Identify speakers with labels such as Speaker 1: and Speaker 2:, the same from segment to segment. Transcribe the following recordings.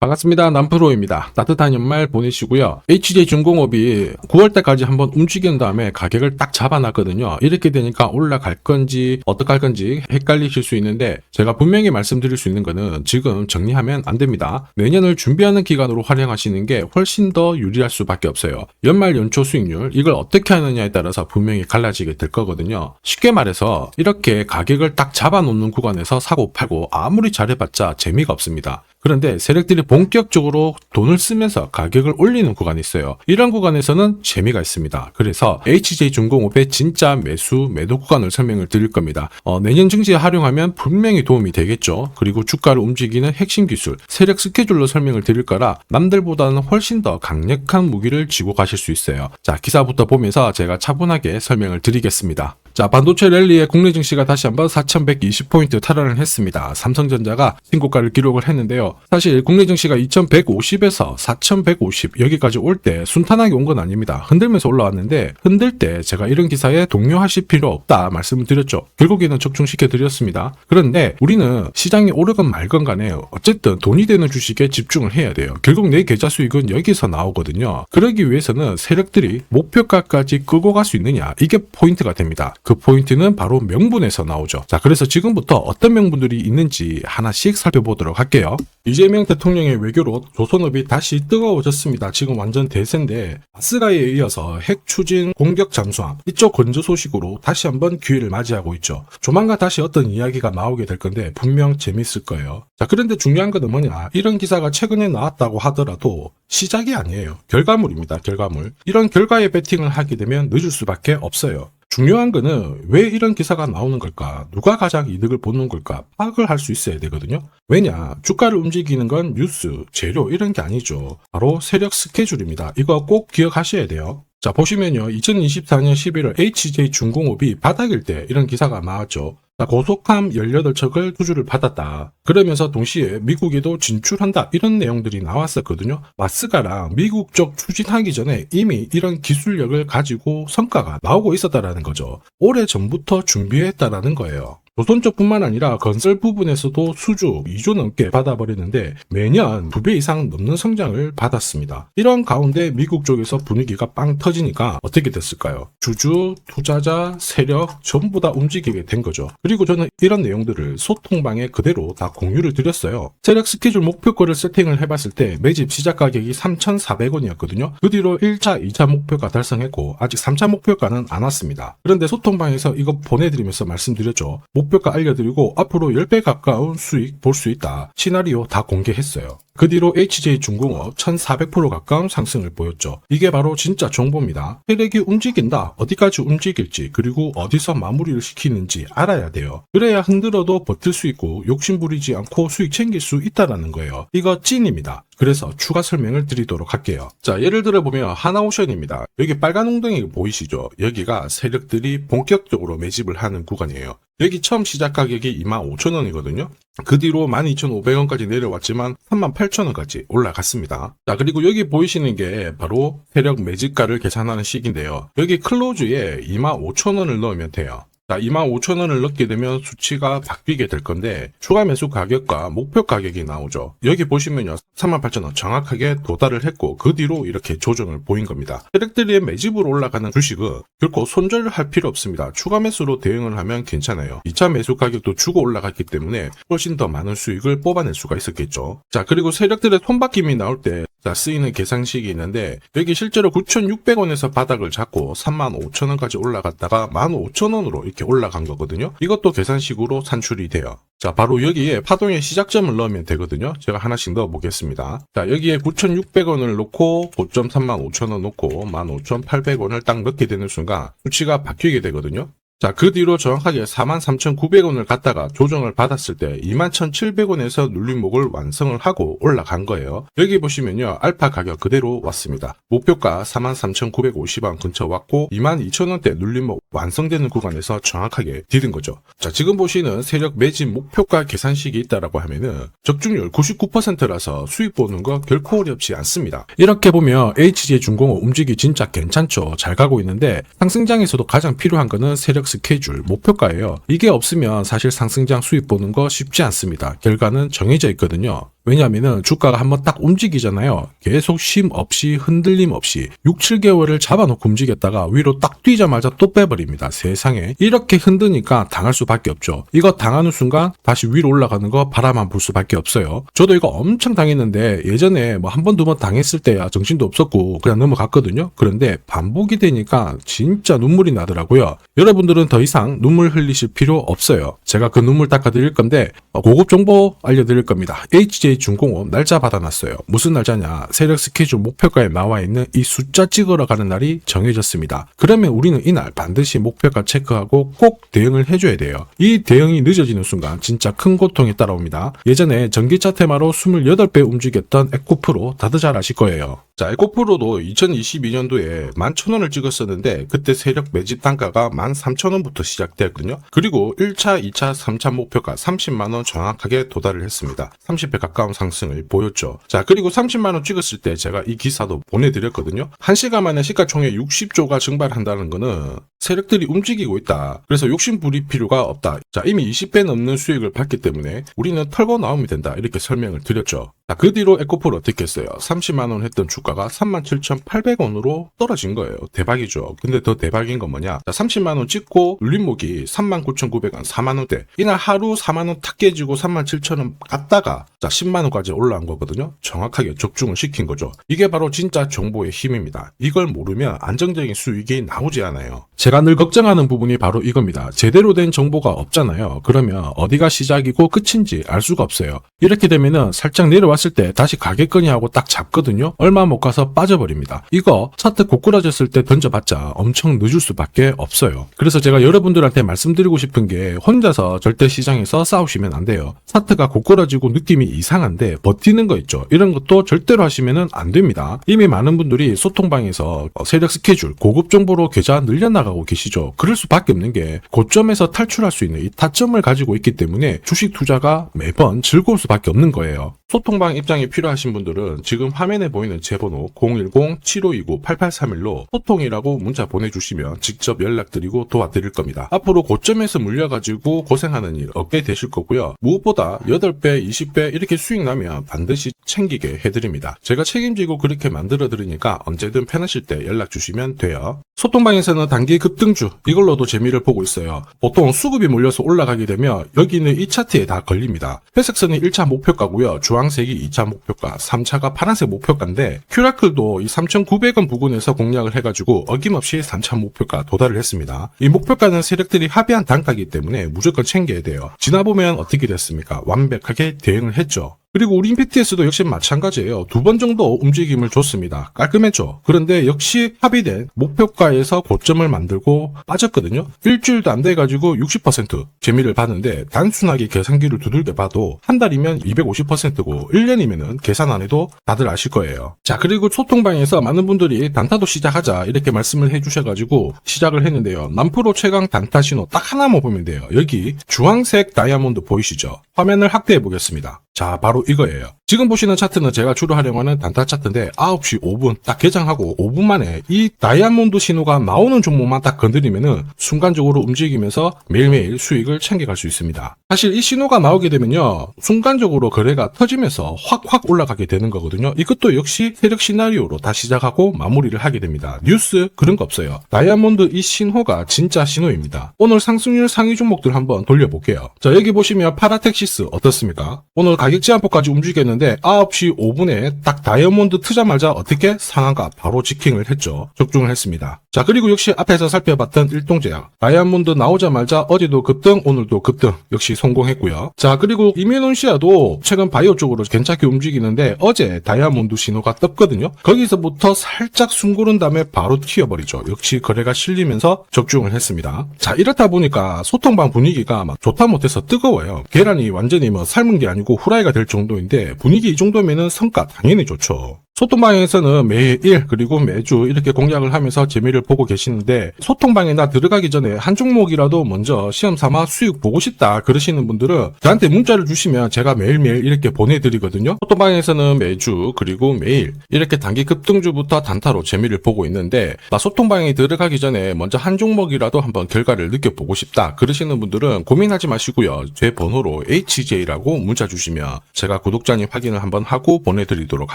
Speaker 1: 반갑습니다. 남프로입니다. 따뜻한 연말 보내시고요. HJ중공업이 9월달까지 한번 움직인 다음에 가격을 딱 잡아놨거든요. 이렇게 되니까 올라갈 건지 어떡할 건지 헷갈리실 수 있는데 제가 분명히 말씀드릴 수 있는 거는 지금 정리하면 안 됩니다. 내년을 준비하는 기간으로 활용하시는 게 훨씬 더 유리할 수밖에 없어요. 연말 연초 수익률 이걸 어떻게 하느냐에 따라서 분명히 갈라지게 될 거거든요. 쉽게 말해서 이렇게 가격을 딱 잡아놓는 구간에서 사고 팔고 아무리 잘해봤자 재미가 없습니다. 그런데 세력들이 본격적으로 돈을 쓰면서 가격을 올리는 구간이 있어요. 이런 구간에서는 재미가 있습니다. 그래서 HJ중공업의 진짜 매도 구간을 설명을 드릴 겁니다. 내년 증시에 활용하면 분명히 도움이 되겠죠. 그리고 주가를 움직이는 핵심 기술, 세력 스케줄로 설명을 드릴 거라 남들보다는 훨씬 더 강력한 무기를 쥐고 가실 수 있어요. 자, 기사부터 보면서 제가 차분하게 설명을 드리겠습니다. 자, 반도체 랠리에 국내 증시가 다시 한번 4120포인트 탈환을 했습니다. 삼성전자가 신고가를 기록을 했는데요. 사실 국내 증시가 2150에서 4150 여기까지 올 때 순탄하게 온 건 아닙니다. 흔들면서 올라왔는데 흔들 때 제가 이런 기사에 동요하실 필요 없다 말씀을 드렸죠. 결국에는 적중시켜 드렸습니다. 그런데 우리는 시장이 오르건 말건 간에 어쨌든 돈이 되는 주식에 집중을 해야 돼요. 결국 내 계좌 수익은 여기서 나오거든요. 그러기 위해서는 세력들이 목표가까지 끌고 갈 수 있느냐, 이게 포인트가 됩니다. 그 포인트는 바로 명분에서 나오죠. 자, 그래서 지금부터 어떤 명분들이 있는지 하나씩 살펴보도록 할게요. 이재명 대통령의 외교로 조선업이 다시 뜨거워졌습니다. 지금 완전 대세인데 아스가에 이어서 핵 추진 공격 잠수함 이쪽 건조 소식으로 다시 한번 기회를 맞이하고 있죠. 조만간 다시 어떤 이야기가 나오게 될 건데 분명 재밌을 거예요. 자, 그런데 중요한 건 뭐냐, 이런 기사가 최근에 나왔다고 하더라도 시작이 아니에요. 결과물입니다. 결과물. 이런 결과에 베팅을 하게 되면 늦을 수밖에 없어요. 중요한 거는 왜 이런 기사가 나오는 걸까? 누가 가장 이득을 보는 걸까? 파악을 할 수 있어야 되거든요. 왜냐? 주가를 움직이는 건 뉴스, 재료 이런 게 아니죠. 바로 세력 스케줄입니다. 이거 꼭 기억하셔야 돼요. 자, 보시면요. 2024년 11월 HJ중공업이 바닥일 때 이런 기사가 나왔죠. 고속함 18척을 수주를 받았다. 그러면서 동시에 미국에도 진출한다. 이런 내용들이 나왔었거든요. 마스가랑 미국 쪽 추진하기 전에 이미 이런 기술력을 가지고 성과가 나오고 있었다라는 거죠. 오래 전부터 준비했다라는 거예요. 조선 쪽뿐만 아니라 건설 부분에서도 수주 2조 넘게 받아버리는데 매년 2배 이상 넘는 성장을 받았습니다. 이런 가운데 미국 쪽에서 분위기가 빵 터지니까 어떻게 됐을까요? 주주, 투자자, 세력 전부 다 움직이게 된 거죠. 그리고 저는 이런 내용들을 소통방에 그대로 다 공유를 드렸어요. 세력 스케줄 목표가를 세팅을 해봤을 때 매집 시작 가격이 3,400원이었거든요. 그 뒤로 1차, 2차 목표가 달성했고 아직 3차 목표가는 안 왔습니다. 그런데 소통방에서 이거 보내드리면서 말씀드렸죠. 목표가 알려드리고 앞으로 10배 가까운 수익 볼 수 있다. 시나리오 다 공개했어요. 그 뒤로 HJ중공업 1400% 가까운 상승을 보였죠. 이게 바로 진짜 정보입니다. 세력이 움직인다. 어디까지 움직일지 그리고 어디서 마무리를 시키는지 알아야 돼요. 그래야 흔들어도 버틸 수 있고 욕심부리지 않고 수익 챙길 수 있다는 거예요. 이거 찐입니다. 그래서 추가 설명을 드리도록 할게요. 자, 예를 들어 보면 하나오션입니다. 여기 빨간 웅덩이 보이시죠? 여기가 세력들이 본격적으로 매집을 하는 구간이에요. 여기 처음 시작 가격이 25,000원이거든요. 그 뒤로 12,500원까지 내려왔지만 38,000원까지 올라갔습니다. 자, 그리고 여기 보이시는 게 바로 세력 매집가를 계산하는 식인데요. 여기 클로즈에 25,000원을 넣으면 돼요. 자, 25,000원을 넣게 되면 수치가 바뀌게 될 건데 추가 매수 가격과 목표 가격이 나오죠. 여기 보시면요. 38,000원 정확하게 도달을 했고 그 뒤로 이렇게 조정을 보인 겁니다. 세력들이 매집으로 올라가는 주식은 결코 손절을 할 필요 없습니다. 추가 매수로 대응을 하면 괜찮아요. 2차 매수 가격도 주고 올라갔기 때문에 훨씬 더 많은 수익을 뽑아낼 수가 있었겠죠. 자, 그리고 세력들의 손바뀜이 나올 때 쓰이는 계산식이 있는데 여기 실제로 9,600원에서 바닥을 잡고 35,000원까지 올라갔다가 15,000원으로 이렇게 올라간 거거든요. 이것도 계산식으로 산출이 돼요. 자, 바로 여기에 파동의 시작점을 넣으면 되거든요. 제가 하나씩 넣어 보겠습니다. 자, 여기에 9,600원을 놓고 고점 35,000원 놓고 15,800원을 딱 넣게 되는 순간 수치가 바뀌게 되거든요. 자, 그 뒤로 정확하게 43,900원을 갖다가 조정을 받았을 때 21,700원에서 눌림목을 완성을 하고 올라간 거예요. 여기 보시면요. 알파 가격 그대로 왔습니다. 목표가 43,950원 근처 왔고 22,000원대 눌림목 완성되는 구간에서 정확하게 디딘 거죠. 자, 지금 보시는 세력 매집 목표가 계산식이 있다라고 하면은 적중률 99%라서 수익 보는 거 결코 어렵지 않습니다. 이렇게 보면 HJ중공업 움직이 진짜 괜찮죠. 잘 가고 있는데 상승장에서도 가장 필요한 거는 세력 스케줄, 목표가예요. 이게 없으면 사실 상승장 수익 보는 거 쉽지 않습니다. 결과는 정해져 있거든요. 왜냐하면 주가가 한번 딱 움직이잖아요. 계속 쉼 없이 흔들림 없이 6, 7개월을 잡아놓고 움직였다가 위로 딱 뛰자마자 또 빼버립니다. 세상에. 이렇게 흔드니까 당할 수밖에 없죠. 이거 당하는 순간 다시 위로 올라가는 거 바라만 볼 수밖에 없어요. 저도 이거 엄청 당했는데 예전에 뭐 한 번, 두 번 당했을 때야 정신도 없었고 그냥 넘어갔거든요. 그런데 반복이 되니까 진짜 눈물이 나더라고요. 여러분들은 더 이상 눈물 흘리실 필요 없어요. 제가 그 눈물 닦아드릴 건데 고급 정보 알려드릴 겁니다. HJ중공업 날짜 받아놨어요. 무슨 날짜냐? 세력 스케줄 목표가에 나와 있는 이 숫자 찍으러 가는 날이 정해졌습니다. 그러면 우리는 이날 반드시 목표가 체크하고 꼭 대응을 해줘야 돼요. 이 대응이 늦어지는 순간 진짜 큰 고통이 따라옵니다. 예전에 전기차 테마로 28배 움직였던 에코프로 다들 잘 아실 거예요. 자, 에코프로도 2022년도에 11,000원을 찍었었는데 그때 세력 매집 단가가 13,000원부터 시작되었거든요. 그리고 1차, 2차, 3차 목표가 30만원 정확하게 도달을 했습니다. 30배 가까운 상승을 보였죠. 자, 그리고 30만원 찍었을 때 제가 이 기사도 보내드렸거든요. 1시간 만에 시가총액 60조가 증발한다는 거는 세력들이 움직이고 있다. 그래서 욕심 부릴 필요가 없다. 자, 이미 20배 넘는 수익을 받기 때문에 우리는 털고 나오면 된다. 이렇게 설명을 드렸죠. 자, 그 뒤로 에코프로 어떻게 했어요? 30만원 했던 주가가 37,800원으로 떨어진 거예요. 대박이죠. 근데 더 대박인 건 뭐냐? 자, 30만원 찍고 눌림목이 39,900원, 4만원대. 이날 하루 4만원 탁 깨지고 37,000원 갔다가 자, 10만원까지 올라온 거거든요. 정확하게 적중을 시킨 거죠. 이게 바로 진짜 정보의 힘입니다. 이걸 모르면 안정적인 수익이 나오지 않아요. 제가 늘 걱정하는 부분이 바로 이겁니다. 제대로 된 정보가 없잖아요. 그러면 어디가 시작이고 끝인지 알 수가 없어요. 이렇게 되면은 살짝 내려왔을 때 다시 가겠거니 하고 딱 잡거든요. 얼마 못 가서 빠져버립니다. 이거 차트 고꾸라졌을 때 던져봤자 엄청 늦을 수밖에 없어요. 그래서 제가 여러분들한테 말씀드리고 싶은 게 혼자서 절대 시장에서 싸우시면 안 돼요. 차트가 고꾸라지고 느낌이 이상한데 버티는 거 있죠. 이런 것도 절대로 하시면 안 됩니다. 이미 많은 분들이 소통방에서 세력 스케줄, 고급 정보로 계좌 늘려나가고 계시죠. 그럴 수밖에 없는 게 고점에서 탈출할 수 있는 이 타점을 가지고 있기 때문에 주식 투자가 매번 즐거울 수밖에 없는 거예요. 소통방 입장이 필요하신 분들은 지금 화면에 보이는 제 번호 010-7529-8831로 소통이라고 문자 보내주시면 직접 연락드리고 도와드릴 겁니다. 앞으로 고점에서 물려가지고 고생하는 일 없게 되실 거고요. 무엇보다 8배, 20배 이렇게 수익 나면 반드시 챙기게 해드립니다. 제가 책임지고 그렇게 만들어드리니까 언제든 편하실 때 연락 주시면 돼요. 소통방에서는 단기 급등주 이걸로도 재미를 보고 있어요. 보통 수급이 몰려서 올라가게 되면 여기는 이 차트에 다 걸립니다. 회색선이 1차 목표가고요. 주황색이 2차 목표가, 3차가 파란색 목표가인데 큐라클도 이 3,900원 부근에서 공략을 해가지고 어김없이 3차 목표가 도달을 했습니다. 이 목표가는 세력들이 합의한 단가이기 때문에 무조건 챙겨야 돼요. 지나보면 어떻게 됐습니까? 완벽하게 대응을 했죠. 그리고 우리 임팩트에서도 역시 마찬가지예요. 2번 정도 움직임을 줬습니다. 깔끔했죠. 그런데 역시 합의된 목표가에서 고점을 만들고 빠졌거든요. 일주일도 안 돼가지고 60% 재미를 봤는데 단순하게 계산기를 두들겨 봐도 한 달이면 250%고 1년이면은 계산 안 해도 다들 아실 거예요. 자, 그리고 소통방에서 많은 분들이 단타도 시작하자 이렇게 말씀을 해주셔가지고 시작을 했는데요. 남프로 최강 단타 신호 딱 하나만 보면 돼요. 여기 주황색 다이아몬드 보이시죠? 화면을 확대해 보겠습니다. 자, 바로 이거예요. 지금 보시는 차트는 제가 주로 활용하는 단타 차트인데 9시 5분 딱 개장하고 5분 만에 이 다이아몬드 신호가 나오는 종목만 딱 건드리면은 순간적으로 움직이면서 매일매일 수익을 챙겨갈 수 있습니다. 사실 이 신호가 나오게 되면요. 순간적으로 거래가 터지면서 확 올라가게 되는 거거든요. 이것도 역시 세력 시나리오로 다 시작하고 마무리를 하게 됩니다. 뉴스 그런 거 없어요. 다이아몬드 이 신호가 진짜 신호입니다. 오늘 상승률 상위 종목들 한번 돌려볼게요. 자, 여기 보시면 파라텍시스 어떻습니까? 오늘 가격 제한폭까지 움직였는데 9시 5분에 딱 다이아몬드 트자마자 어떻게 상한가 바로 지킹을 했죠. 적중을 했습니다. 자, 그리고 역시 앞에서 살펴봤던 일동제약 다이아몬드 나오자마자 어제도 급등 오늘도 급등 역시 성공했고요. 자, 그리고 이뮤논시아도 최근 바이오 쪽으로 괜찮게 움직이는데 어제 다이아몬드 신호가 떴거든요. 거기서부터 살짝 숨고른 다음에 바로 튀어버리죠. 역시 거래가 실리면서 적중을 했습니다. 자, 이렇다 보니까 소통방 분위기가 막 좋다 못해서 뜨거워요. 계란이 완전히 뭐 삶은 게 아니고 후라이가 될 정도인데 분위기 이 정도면은 성과 당연히 좋죠. 소통방에서는 매일 그리고 매주 이렇게 공략을 하면서 재미를 보고 계시는데, 소통방에나 들어가기 전에 한 종목이라도 먼저 시험 삼아 수익 보고 싶다 그러시는 분들은 저한테 문자를 주시면 제가 매일매일 이렇게 보내드리거든요. 소통방에서는 매주 그리고 매일 이렇게 단기 급등주부터 단타로 재미를 보고 있는데, 소통방에 들어가기 전에 먼저 한 종목이라도 한번 결과를 느껴보고 싶다 그러시는 분들은 고민하지 마시고요. 제 번호로 HJ라고 문자 주시면 제가 구독자님 확인을 한번 하고 보내드리도록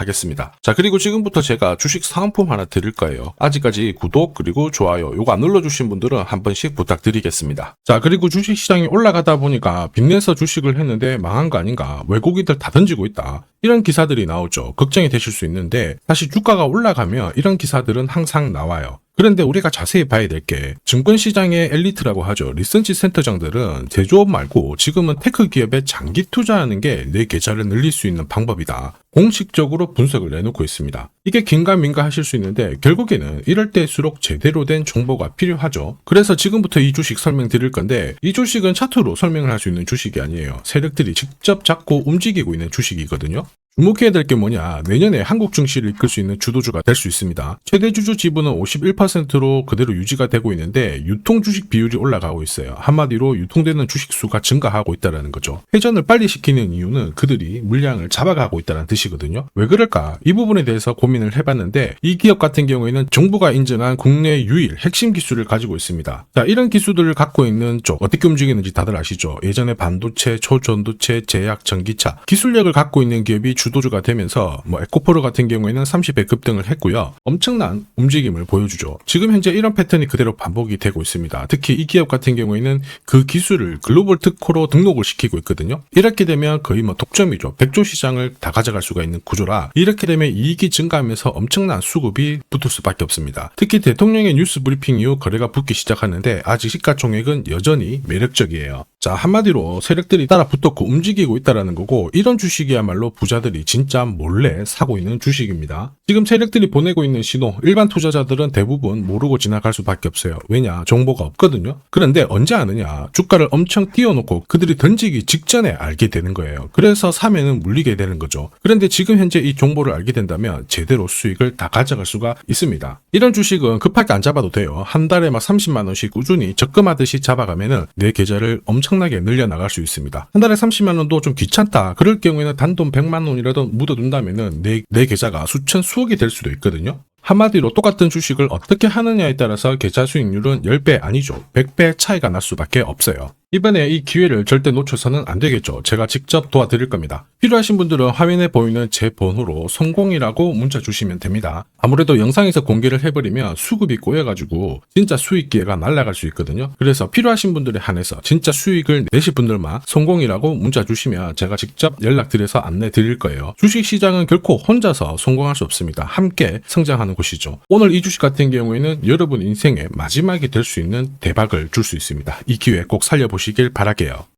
Speaker 1: 하겠습니다. 자, 그리고 지금부터 제가 주식 사은품 하나 드릴 거예요. 아직까지 구독 그리고 좋아요 요거 안 눌러주신 분들은 한 번씩 부탁드리겠습니다. 자, 그리고 주식시장이 올라가다 보니까 빚내서 주식을 했는데 망한 거 아닌가, 외국인들 다 던지고 있다, 이런 기사들이 나오죠. 걱정이 되실 수 있는데, 사실 주가가 올라가면 이런 기사들은 항상 나와요. 그런데 우리가 자세히 봐야 될 게, 증권시장의 엘리트라고 하죠. 리서치 센터장들은 제조업 말고 지금은 테크 기업에 장기 투자하는 게 내 계좌를 늘릴 수 있는 방법이다, 공식적으로 분석을 내놓고 있습니다. 이게 긴가민가 하실 수 있는데, 결국에는 이럴 때일수록 제대로 된 정보가 필요하죠. 그래서 지금부터 이 주식 설명드릴 건데, 이 주식은 차트로 설명을 할 수 있는 주식이 아니에요. 세력들이 직접 잡고 움직이고 있는 주식이거든요. 주목해야 될 게 뭐냐, 내년에 한국 증시를 이끌 수 있는 주도주가 될 수 있습니다. 최대 주주 지분은 51%로 그대로 유지가 되고 있는데, 유통 주식 비율이 올라가고 있어요. 한마디로 유통되는 주식 수가 증가하고 있다는 거죠. 회전을 빨리 시키는 이유는 그들이 물량을 잡아가고 있다는 뜻이거든요. 왜 그럴까? 이 부분에 대해서 고민을 해봤는데, 이 기업 같은 경우에는 정부가 인정한 국내 유일 핵심 기술을 가지고 있습니다. 자, 이런 기술들을 갖고 있는 쪽 어떻게 움직이는지 다들 아시죠? 예전에 반도체, 초전도체, 제약, 전기차 기술력을 갖고 있는 기업이 주도주가 되면서 에코프로 같은 경우에는 30배 급등을 했고요. 엄청난 움직임을 보여주죠. 지금 현재 이런 패턴이 그대로 반복이 되고 있습니다. 특히 이 기업 같은 경우에는 그 기술을 글로벌 특허로 등록을 시키고 있거든요. 이렇게 되면 거의 독점이죠. 100조 시장을 다 가져갈 수가 있는 구조라, 이렇게 되면 이익이 증가하면서 엄청난 수급이 붙을 수밖에 없습니다. 특히 대통령의 뉴스 브리핑 이후 거래가 붙기 시작하는데, 아직 시가총액은 여전히 매력적이에요. 자, 한마디로 세력들이 따라 붙었고 움직이고 있다는 거고, 이런 주식이야말로 부자들이 진짜 몰래 사고 있는 주식입니다. 지금 세력들이 보내고 있는 신호, 일반 투자자들은 대부분 모르고 지나갈 수밖에 없어요. 왜냐? 정보가 없거든요. 그런데 언제 아느냐? 주가를 엄청 띄워놓고 그들이 던지기 직전에 알게 되는 거예요. 그래서 사면은 물리게 되는 거죠. 그런데 지금 현재 이 정보를 알게 된다면 제대로 수익을 다 가져갈 수가 있습니다. 이런 주식은 급하게 안 잡아도 돼요. 한 달에 30만 원씩 꾸준히 적금하듯이 잡아가면은 내 계좌를 엄청나게 늘려나갈 수 있습니다. 한 달에 30만 원도 좀 귀찮다 그럴 경우에는 단돈 100만 원이라도 묻어둔다면은 내 계좌가 수천 수억이 될 수도 있거든요. 한마디로 똑같은 주식을 어떻게 하느냐에 따라서 계좌 수익률은 10배 아니죠. 100배 차이가 날 수밖에 없어요. 이번에 이 기회를 절대 놓쳐서는 안 되겠죠. 제가 직접 도와드릴 겁니다. 필요하신 분들은 화면에 보이는 제 번호로 성공이라고 문자 주시면 됩니다. 아무래도 영상에서 공개를 해버리면 수급이 꼬여가지고 진짜 수익 기회가 날아갈 수 있거든요. 그래서 필요하신 분들에 한해서 진짜 수익을 내실 분들만 성공이라고 문자 주시면 제가 직접 연락드려서 안내 드릴 거예요. 주식시장은 결코 혼자서 성공할 수 없습니다. 함께 성장하는 곳이죠. 오늘 이 주식 같은 경우에는 여러분 인생의 마지막이 될 수 있는 대박을 줄 수 있습니다. 이 기회 꼭 살려보시길 바랄게요.